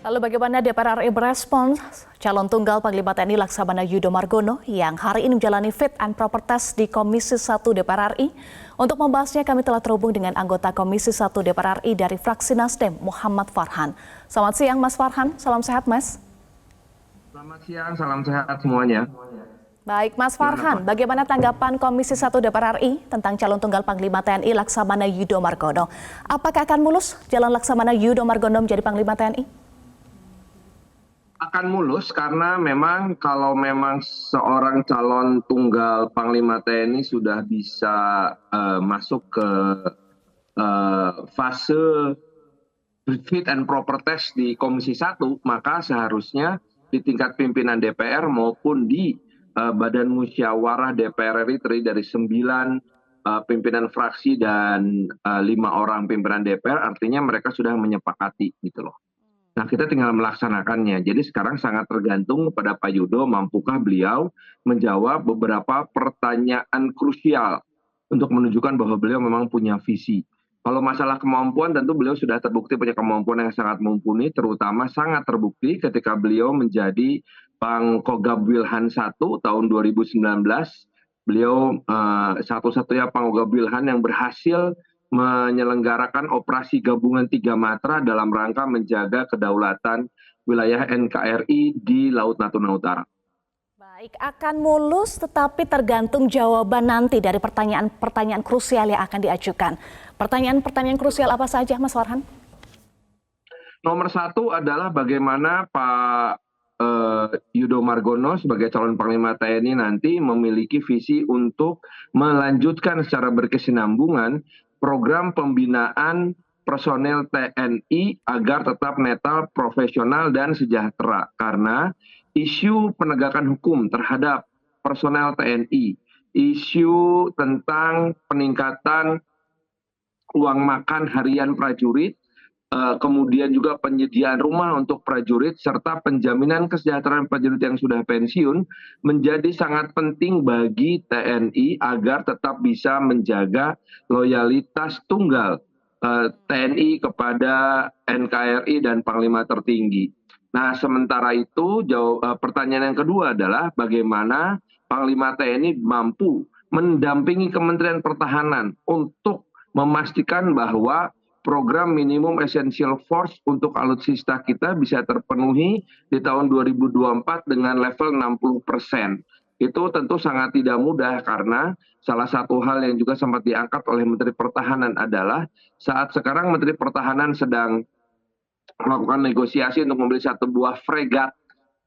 Lalu bagaimana DPR RI berespons calon tunggal Panglima TNI Laksamana Yudo Margono yang hari ini menjalani fit and proper test di Komisi 1 DPR RI? Untuk membahasnya kami telah terhubung dengan anggota Komisi 1 DPR RI dari fraksi Nasdem, Muhammad Farhan. Selamat siang Mas Farhan, salam sehat Mas. Selamat siang, salam sehat semuanya. Baik Mas Farhan, bagaimana tanggapan Komisi 1 DPR RI tentang calon tunggal Panglima TNI Laksamana Yudo Margono? Apakah akan mulus jalan Laksamana Yudo Margono menjadi Panglima TNI? Akan mulus karena memang kalau memang seorang calon tunggal Panglima TNI sudah bisa masuk ke fase fit and proper test di Komisi 1, maka seharusnya di tingkat pimpinan DPR maupun di Badan Musyawarah DPR RI terdiri dari 9 pimpinan fraksi dan 5 orang pimpinan DPR, artinya mereka sudah menyepakati gitu loh. Nah, kita tinggal melaksanakannya. Jadi sekarang sangat tergantung kepada Pak Yudo, mampukah beliau menjawab beberapa pertanyaan krusial untuk menunjukkan bahwa beliau memang punya visi. Kalau masalah kemampuan, tentu beliau sudah terbukti punya kemampuan yang sangat mumpuni, terutama sangat terbukti ketika beliau menjadi Pangkogab Wilhan 1 tahun 2019. Beliau satu-satunya Pangkogab Wilhan yang berhasil menyelenggarakan operasi gabungan 3 matra dalam rangka menjaga kedaulatan wilayah NKRI di Laut Natuna Utara. Baik, akan mulus tetapi tergantung jawaban nanti dari pertanyaan-pertanyaan krusial yang akan diajukan. Pertanyaan-pertanyaan krusial apa saja Mas Farhan? Nomor 1 adalah bagaimana Pak Yudo Margono sebagai calon Panglima TNI nanti memiliki visi untuk melanjutkan secara berkesinambungan program pembinaan personel TNI agar tetap netral, profesional, dan sejahtera. Karena isu penegakan hukum terhadap personel TNI, isu tentang peningkatan uang makan harian prajurit, kemudian juga penyediaan rumah untuk prajurit, serta penjaminan kesejahteraan prajurit yang sudah pensiun menjadi sangat penting bagi TNI agar tetap bisa menjaga loyalitas tunggal TNI kepada NKRI dan Panglima tertinggi. Nah, sementara itu pertanyaan yang kedua adalah bagaimana Panglima TNI mampu mendampingi Kementerian Pertahanan untuk memastikan bahwa program minimum essential force untuk alutsista kita bisa terpenuhi di tahun 2024 dengan level 60%. Itu tentu sangat tidak mudah karena salah satu hal yang juga sempat diangkat oleh Menteri Pertahanan adalah saat sekarang Menteri Pertahanan sedang melakukan negosiasi untuk membeli 1 buah fregat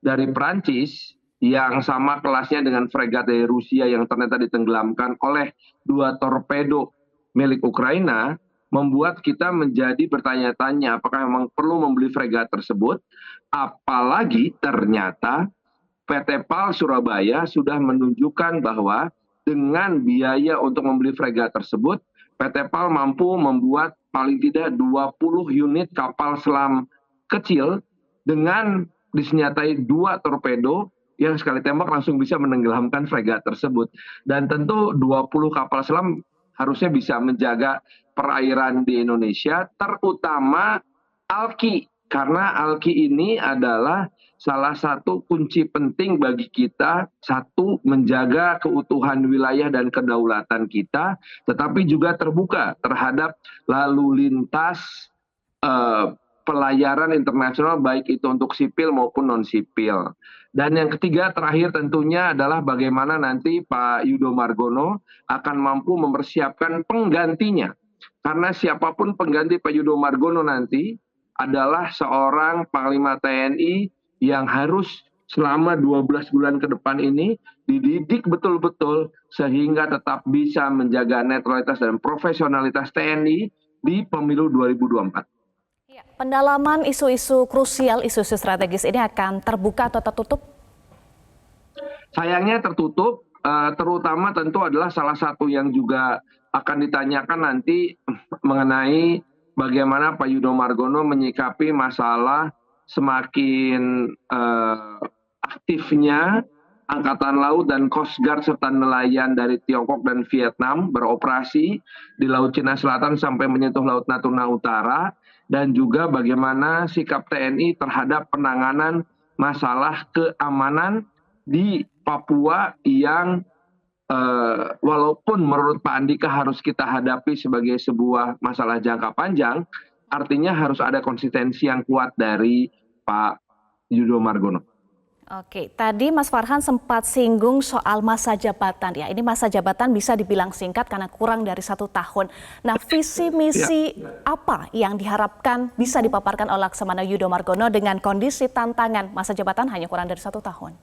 dari Prancis yang sama kelasnya dengan fregat dari Rusia yang ternyata ditenggelamkan oleh 2 torpedo milik Ukraina, membuat kita menjadi bertanya-tanya apakah memang perlu membeli fregat tersebut, apalagi ternyata PT PAL Surabaya sudah menunjukkan bahwa dengan biaya untuk membeli fregat tersebut, PT PAL mampu membuat paling tidak 20 unit kapal selam kecil dengan disenjatai 2 torpedo yang sekali tembak langsung bisa menenggelamkan fregat tersebut. Dan tentu 20 kapal selam harusnya bisa menjaga perairan di Indonesia, terutama Alki. Karena Alki ini adalah salah satu kunci penting bagi kita, satu, menjaga keutuhan wilayah dan kedaulatan kita, tetapi juga terbuka terhadap lalu lintas pelayaran internasional, baik itu untuk sipil maupun non-sipil. Dan yang ketiga terakhir tentunya adalah bagaimana nanti Pak Yudo Margono akan mampu mempersiapkan penggantinya. Karena siapapun pengganti Pak Yudo Margono nanti adalah seorang Panglima TNI yang harus selama 12 bulan ke depan ini dididik betul-betul sehingga tetap bisa menjaga netralitas dan profesionalitas TNI di pemilu 2024. Pendalaman isu-isu krusial, isu-isu strategis ini akan terbuka atau tertutup? Sayangnya tertutup, terutama tentu adalah salah satu yang juga akan ditanyakan nanti mengenai bagaimana Pak Yudo Margono menyikapi masalah semakin aktifnya Angkatan Laut dan Coast Guard serta nelayan dari Tiongkok dan Vietnam beroperasi di Laut Cina Selatan sampai menyentuh Laut Natuna Utara, dan juga bagaimana sikap TNI terhadap penanganan masalah keamanan di Papua yang walaupun menurut Pak Andika harus kita hadapi sebagai sebuah masalah jangka panjang, artinya harus ada konsistensi yang kuat dari Pak Yudo Margono. Oke, tadi Mas Farhan sempat singgung soal masa jabatan ya. Ini masa jabatan bisa dibilang singkat karena kurang dari 1 tahun. Nah, visi misi apa yang diharapkan bisa dipaparkan oleh Laksamana Yudo Margono dengan kondisi tantangan masa jabatan hanya kurang dari 1 tahun?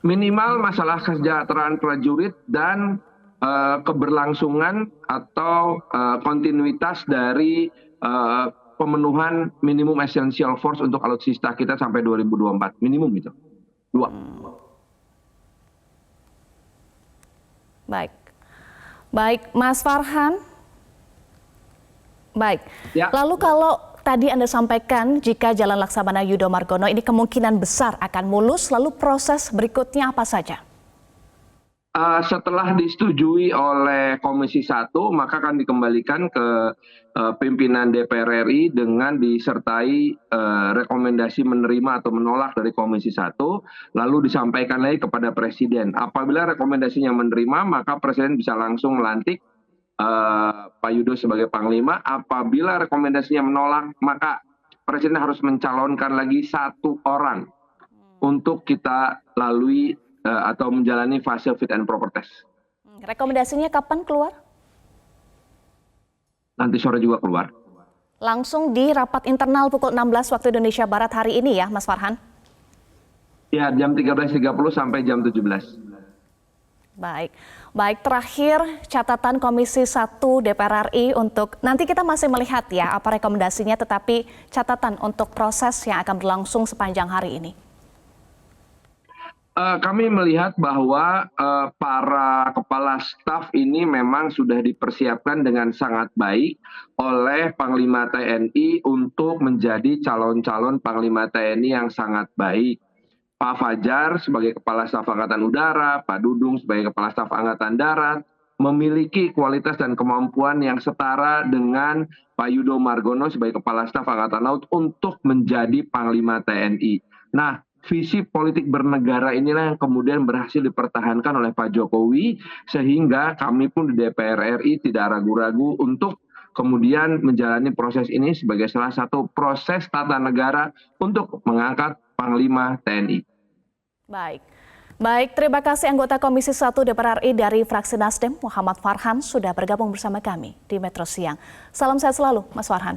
Minimal masalah kesejahteraan prajurit dan keberlangsungan atau kontinuitas dari pemenuhan minimum essential force untuk alutsista kita sampai 2024. Minimum gitu. 2. Baik. Baik, Mas Farhan. Baik. Ya. Lalu kalau tadi Anda sampaikan jika Jalan Laksamana Yudo Margono ini kemungkinan besar akan mulus, lalu proses berikutnya apa saja? Setelah disetujui oleh Komisi 1, maka akan dikembalikan ke pimpinan DPR RI dengan disertai rekomendasi menerima atau menolak dari Komisi 1, lalu disampaikan lagi kepada Presiden. Apabila rekomendasinya menerima, maka Presiden bisa langsung melantik Pak Yudo sebagai Panglima. Apabila rekomendasinya menolak, maka Presiden harus mencalonkan lagi 1 orang untuk kita lalui atau menjalani fase fit and proper test. Rekomendasinya kapan keluar? Nanti sore juga keluar. Langsung di rapat internal pukul 16 waktu Indonesia Barat hari ini ya, Mas Farhan? Ya, jam 13.30 sampai jam 17. Baik. Baik, terakhir catatan Komisi 1 DPR RI untuk nanti kita masih melihat ya apa rekomendasinya, tetapi catatan untuk proses yang akan berlangsung sepanjang hari ini. Kami melihat bahwa para kepala staf ini memang sudah dipersiapkan dengan sangat baik oleh Panglima TNI untuk menjadi calon-calon Panglima TNI yang sangat baik. Pak Fajar sebagai Kepala Staf Angkatan Udara, Pak Dudung sebagai Kepala Staf Angkatan Darat, memiliki kualitas dan kemampuan yang setara dengan Pak Yudo Margono sebagai Kepala Staf Angkatan Laut untuk menjadi Panglima TNI. Nah, visi politik bernegara inilah yang kemudian berhasil dipertahankan oleh Pak Jokowi, sehingga kami pun di DPR RI tidak ragu-ragu untuk kemudian menjalani proses ini sebagai salah satu proses tata negara untuk mengangkat Panglima TNI. Baik. Baik, terima kasih anggota Komisi 1 DPR RI dari fraksi Nasdem, Muhammad Farhan, sudah bergabung bersama kami di Metro Siang. Salam sehat selalu, Mas Farhan.